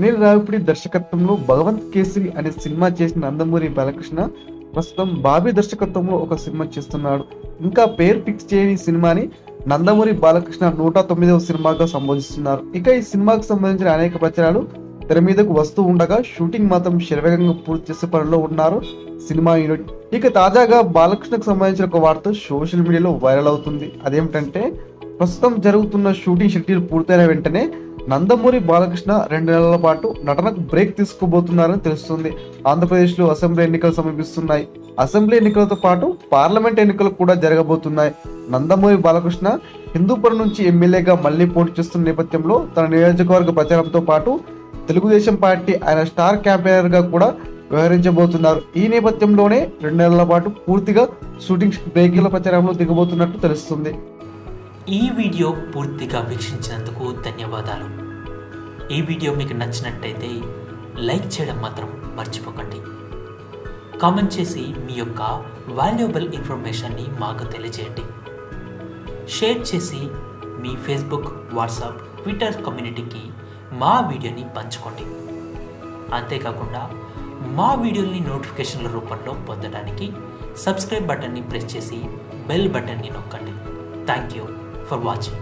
అనిల్ రావిపూడి దర్శకత్వంలో భగవంత్ కేసరి అనే సినిమా చేసిన నందమూరి బాలకృష్ణ ప్రస్తుతం బాబీ దర్శకత్వంలో ఒక సినిమా చేస్తున్నాడు. ఇంకా పేరు ఫిక్స్ చేయని సినిమాని నందమూరి బాలకృష్ణ 109వ సినిమాగా సంబోధిస్తున్నారు. ఇక ఈ సినిమాకు సంబంధించిన అనేక ప్రచారాలు తెర మీదకు వస్తూ ఉండగా షూటింగ్ మాత్రం శరవేగంగా పూర్తి చేసే పనిలో ఉన్నారు సినిమా యూనిట్. ఇక తాజాగా బాలకృష్ణకు సంబంధించిన ఒక వార్త సోషల్ మీడియాలో వైరల్ అవుతుంది. అదేమిటంటే ప్రస్తుతం జరుగుతున్న షూటింగ్ షెడ్యూల్ పూర్తయిన వెంటనే నందమూరి బాలకృష్ణ 2 నెలల పాటు నటనకు బ్రేక్ తీసుకోబోతున్నారని తెలుస్తుంది. ఆంధ్రప్రదేశ్లో అసెంబ్లీ ఎన్నికలు సమీపిస్తున్నాయి. అసెంబ్లీ ఎన్నికలతో పాటు పార్లమెంట్ ఎన్నికలు కూడా జరగబోతున్నాయి. నందమూరి బాలకృష్ణ హిందూపురం నుంచి ఎమ్మెల్యేగా మళ్లీ పోటీ చేస్తున్న నేపథ్యంలో తన నియోజకవర్గ ప్రచారంతో పాటు తెలుగుదేశం పార్టీ ఆయన స్టార్ క్యాంపెయినర్ గా కూడా వ్యవహరించబోతున్నారు. ఈ నేపథ్యంలోనే 2 నెలల పాటు పూర్తిగా షూటింగ్ బ్రేకుల ప్రచారంలో దిగబోతున్నట్టు తెలుస్తుంది. ఈ వీడియో పూర్తిగా వీక్షించినందుకు ధన్యవాదాలు. ఈ వీడియో మీకు నచ్చినట్టయితే లైక్ చేయడం మాత్రం మర్చిపోకండి. కామెంట్ చేసి మీ యొక్క వాల్యుబుల్ ఇన్ఫర్మేషన్ని మాకు తెలియజేయండి. షేర్ చేసి మీ ఫేస్బుక్, వాట్సాప్, ట్విట్టర్ కమ్యూనిటీకి మా వీడియోని పంచుకోండి. అంతేకాకుండా మా వీడియోని నోటిఫికేషన్ల రూపంలో పొందడానికి సబ్స్క్రైబ్ బటన్ని ప్రెస్ చేసి బెల్ బటన్ని నొక్కండి. Thank you for watching.